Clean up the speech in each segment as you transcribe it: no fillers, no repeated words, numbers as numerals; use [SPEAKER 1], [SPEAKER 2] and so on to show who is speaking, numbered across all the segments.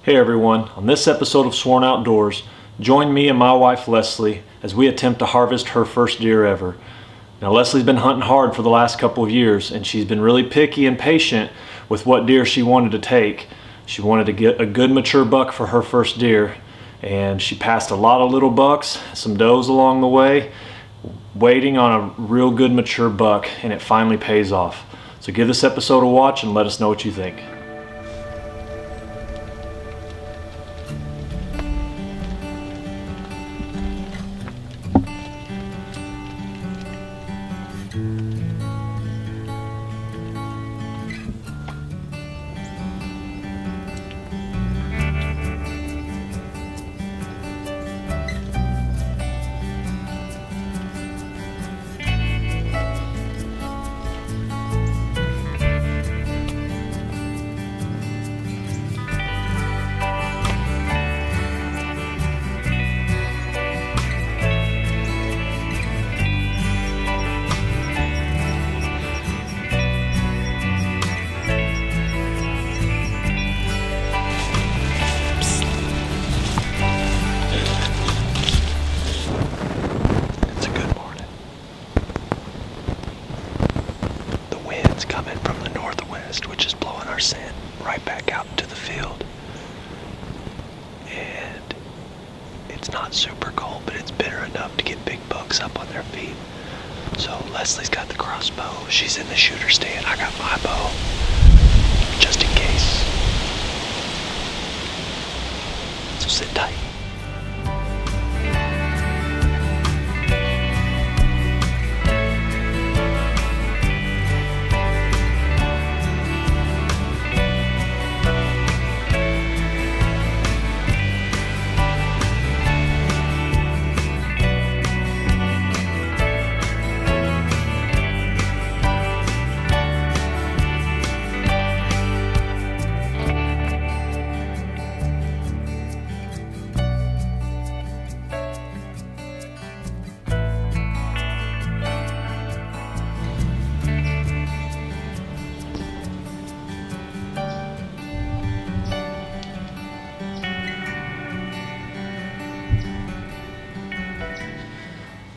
[SPEAKER 1] Hey everyone, on this episode of Sworn Outdoors, join me and my wife Leslie as we attempt to harvest her first deer ever. Now Leslie's been hunting hard for the last couple of years and she's been really picky and patient with what deer she wanted to take. She wanted to get a good mature buck for her first deer, and she passed a lot of little bucks, some does along the way, waiting on a real good mature buck, and it finally pays off. So give this episode a watch and let us know what you think.
[SPEAKER 2] Coming from the northwest, which is blowing our scent right back out into the field. And it's not super cold, but it's bitter enough to get big bucks up on their feet. So Leslie's got the crossbow, she's in the shooter stand, I got my bow, just in case. So sit tight.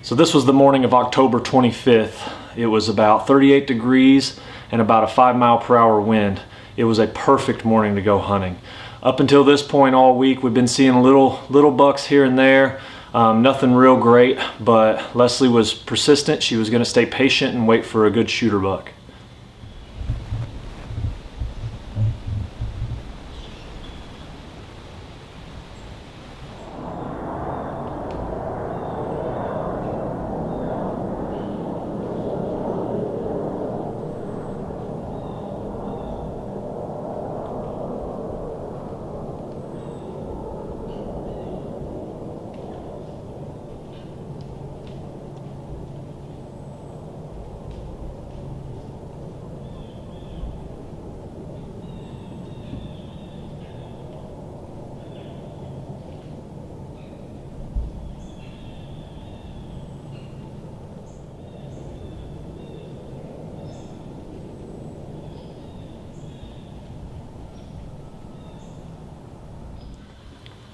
[SPEAKER 1] So this was the morning of October 25th. It was about 38 degrees and about a 5-mile-per-hour wind. It was a perfect morning to go hunting. Up until this point all week, we've been seeing little bucks here and there. Nothing real great, but Leslie was persistent. She was going to stay patient and wait for a good shooter buck.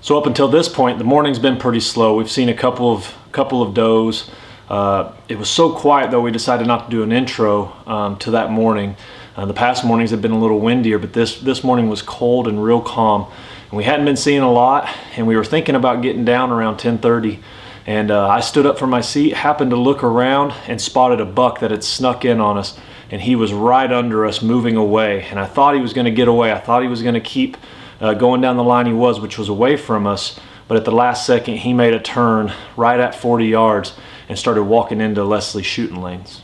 [SPEAKER 1] So up until this point, the morning's been pretty slow. We've seen a couple of does. It was so quiet though, we decided not to do an intro to that morning. The past mornings have been a little windier, but this morning was cold and real calm. And we hadn't been seeing a lot, and we were thinking about getting down around 10:30. And I stood up from my seat, happened to look around, and spotted a buck that had snuck in on us. And he was right under us, moving away. And I thought he was going to get away. I thought he was going to keep going down the line he was, which was away from us, but at the last second he made a turn right at 40 yards and started walking into Leslie's shooting lanes.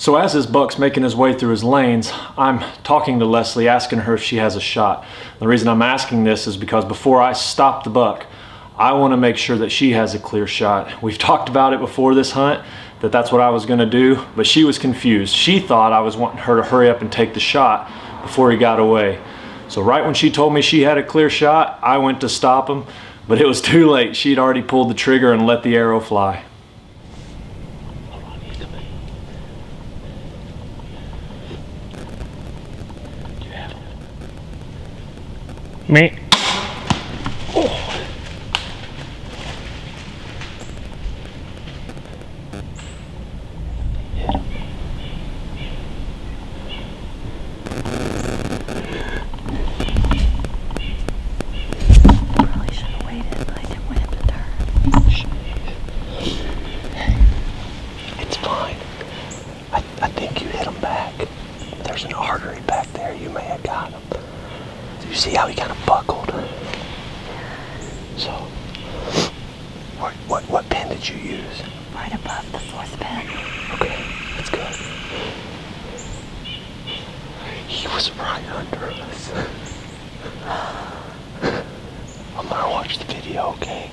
[SPEAKER 1] So as this buck's making his way through his lanes, I'm talking to Leslie, asking her if she has a shot. The reason I'm asking this is because before I stop the buck, I want to make sure that she has a clear shot. We've talked about it before this hunt, that that's what I was going to do, but she was confused. She thought I was wanting her to hurry up and take the shot before he got away. So right when she told me she had a clear shot, I went to stop him, but it was too late. She'd already pulled the trigger and let the arrow fly.
[SPEAKER 3] Me.
[SPEAKER 4] Probably should have waited, but I didn't want him to turn.
[SPEAKER 2] It's fine. I think you hit him back. There's an artery back there. You may have got him. Do you see how he kind of buckled? So, what pin did you use?
[SPEAKER 4] Right above the fourth pin.
[SPEAKER 2] Okay, that's good. He was right under us. I'm gonna watch the video, okay?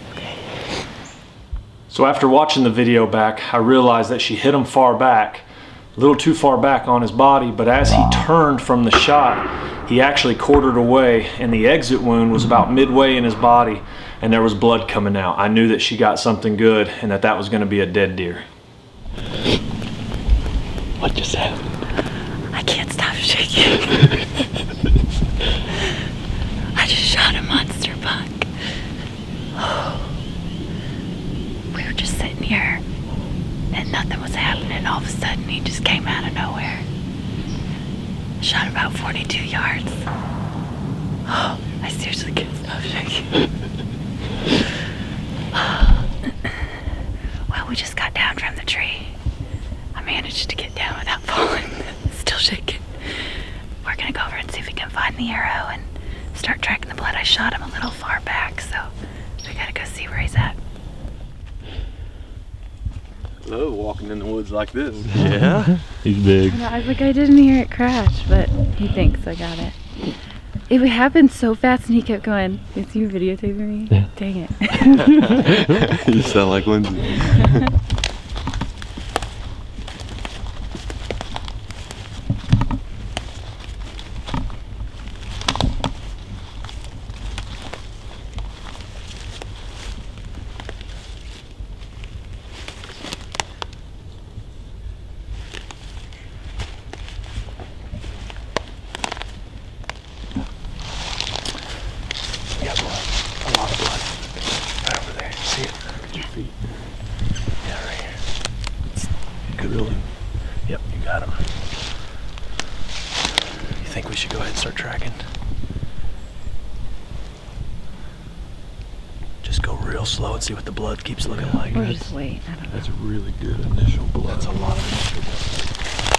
[SPEAKER 1] So after watching the video back, I realized that she hit him far back, a little too far back on his body, but as he turned from the shot, he actually quartered away, and the exit wound was about midway in his body, and there was blood coming out. I knew that she got something good and that was going to be a dead deer.
[SPEAKER 2] What just happened?
[SPEAKER 4] I can't stop shaking. I just shot a monster buck. We were just sitting here and nothing was happening. All of a sudden he just came out of nowhere. Shot about 42 yards. I seriously can't stop shaking. Well, we just got down from the tree. I managed to get down without falling. Still shaking. We're gonna go over and see if we can find the arrow and start tracking the blood. I shot him a little far back, so we gotta go see where he's at.
[SPEAKER 5] Love walking in the woods like this.
[SPEAKER 2] Yeah?
[SPEAKER 3] He's big.
[SPEAKER 6] I was like, I didn't hear it crash, but he thinks I got it. It happened so fast and he kept going, is you videotaping me?
[SPEAKER 3] Yeah.
[SPEAKER 6] Dang it.
[SPEAKER 5] You sound like Lindsay.
[SPEAKER 2] You got blood. A lot of blood. Right over there. See it? Look at your feet. Yeah, right here. Good really. Yep, you got him. You think we should go ahead and start tracking? Just go real slow and see what the blood keeps looking like.
[SPEAKER 6] Or just wait, I don't know.
[SPEAKER 5] That's really good initial blood.
[SPEAKER 2] That's a lot of initial blood.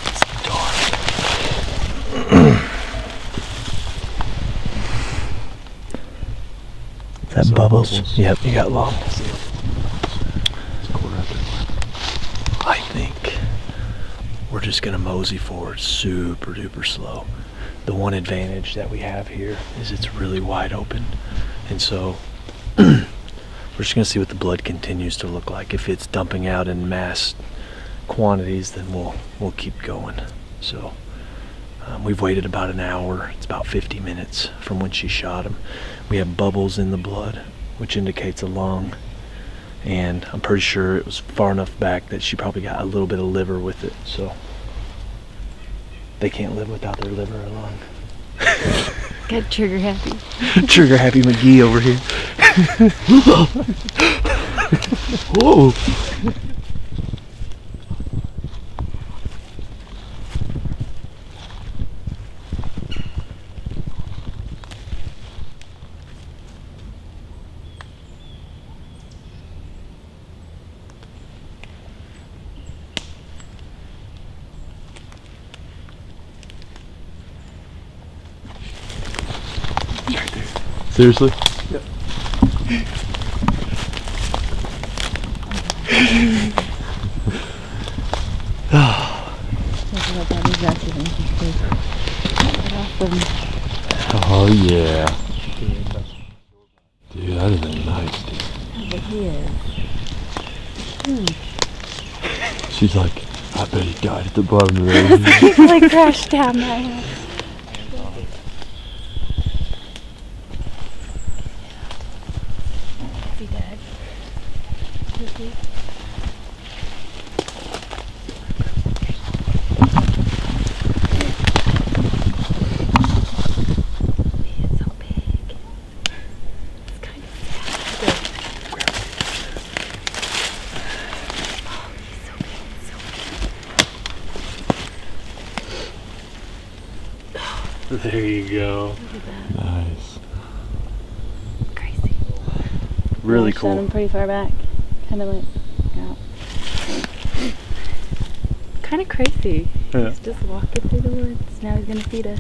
[SPEAKER 2] It's dark. Is that bubbles? Yep, you got long. I think we're just gonna mosey forward super duper slow. The one advantage that we have here is it's really wide open, and so we're just gonna see what the blood continues to look like. If it's dumping out in mass quantities, then we'll keep going. So we've waited about an hour. It's about 50 minutes from when she shot him. We have bubbles in the blood, which indicates a lung, and I'm pretty sure it was far enough back that she probably got a little bit of liver with it. So they can't live without their liver or lung.
[SPEAKER 6] Get trigger happy.
[SPEAKER 2] Trigger happy McGee over here. Whoa.
[SPEAKER 5] Seriously?
[SPEAKER 6] Awesome.
[SPEAKER 5] Oh yeah. Dude, that is a nice deer.
[SPEAKER 6] But he is.
[SPEAKER 5] She's like, I bet he died at the bottom of the road.
[SPEAKER 6] He like crashed down that hill. Is he dead? Is he? He is so big. It's kind of sad. Oh, he's so big, so big.
[SPEAKER 3] There you go.
[SPEAKER 6] Look at that.
[SPEAKER 5] Nice.
[SPEAKER 6] Crazy.
[SPEAKER 3] Really
[SPEAKER 6] Shot
[SPEAKER 3] cool.
[SPEAKER 6] him pretty far back. Kind of like out. Kind of crazy.
[SPEAKER 3] Yeah.
[SPEAKER 6] He's just walking through the woods. Now he's gonna feed us.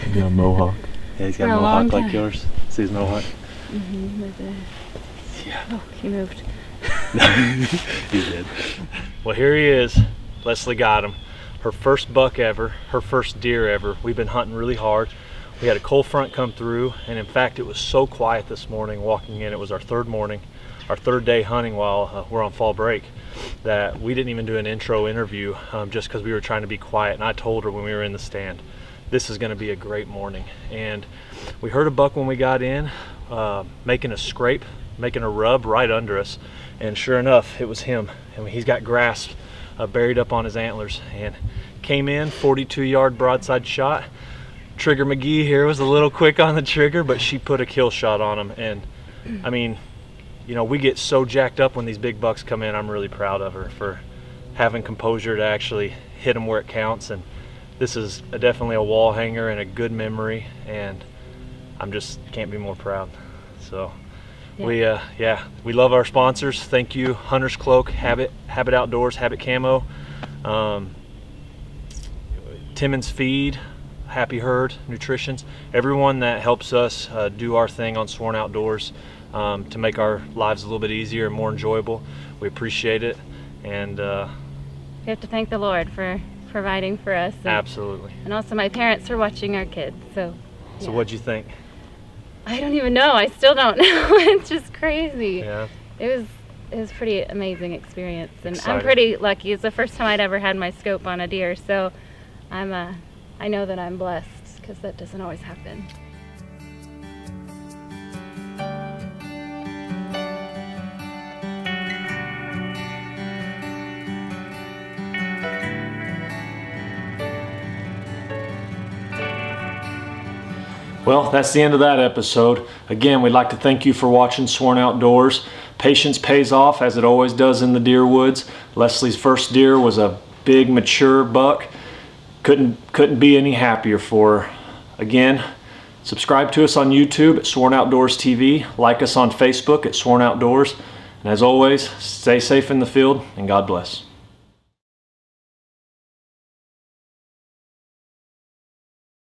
[SPEAKER 5] You got a mohawk.
[SPEAKER 3] Yeah, he's
[SPEAKER 6] For
[SPEAKER 3] got
[SPEAKER 6] a
[SPEAKER 3] a
[SPEAKER 6] long
[SPEAKER 3] mohawk like
[SPEAKER 6] time.
[SPEAKER 3] yours. See his mohawk?
[SPEAKER 6] Mm-hmm.
[SPEAKER 3] Yeah.
[SPEAKER 6] Oh, he moved.
[SPEAKER 3] He did. Well, here he is. Leslie got him. Her first buck ever, her first deer ever. We've been hunting really hard. We had a cold front come through, and in fact, it was so quiet this morning walking in. It was our third morning, our third day hunting while we're on fall break, that we didn't even do an intro interview just because we were trying to be quiet. And I told her when we were in the stand, this is going to be a great morning. And we heard a buck when we got in, making a scrape, making a rub right under us. And sure enough, it was him. I mean, he's got grass buried up on his antlers, and came in 42-yard broadside shot. Trigger McGee here was a little quick on the trigger, but she put a kill shot on him. And I mean, you know, we get so jacked up when these big bucks come in. I'm really proud of her for having composure to actually hit them where it counts. And this is definitely a wall hanger and a good memory, and I'm just can't be more proud. So we love our sponsors. Thank you, Hunter's Cloak, Habit Outdoors, Habit Camo, Timmons Feed, Happy Herd Nutritions, everyone that helps us do our thing on Sworn Outdoors to make our lives a little bit easier and more enjoyable. We appreciate it, and
[SPEAKER 6] We have to thank the Lord for providing for us.
[SPEAKER 3] absolutely.
[SPEAKER 6] And also my parents for watching our kids. So
[SPEAKER 3] So what'd you think?
[SPEAKER 6] I don't even know. I still don't know. It's just crazy.
[SPEAKER 3] Yeah.
[SPEAKER 6] It was pretty amazing experience, and
[SPEAKER 3] Exciting.
[SPEAKER 6] I'm pretty lucky. It's the first time I'd ever had my scope on a deer, so I know that I'm blessed because that doesn't always happen.
[SPEAKER 1] Well, that's the end of that episode. Again, we'd like to thank you for watching Sworn Outdoors. Patience pays off, as it always does in the deer woods. Leslie's first deer was a big, mature buck. Couldn't be any happier for her. Again, subscribe to us on YouTube at Sworn Outdoors TV. Like us on Facebook at Sworn Outdoors. And as always, stay safe in the field, and God bless.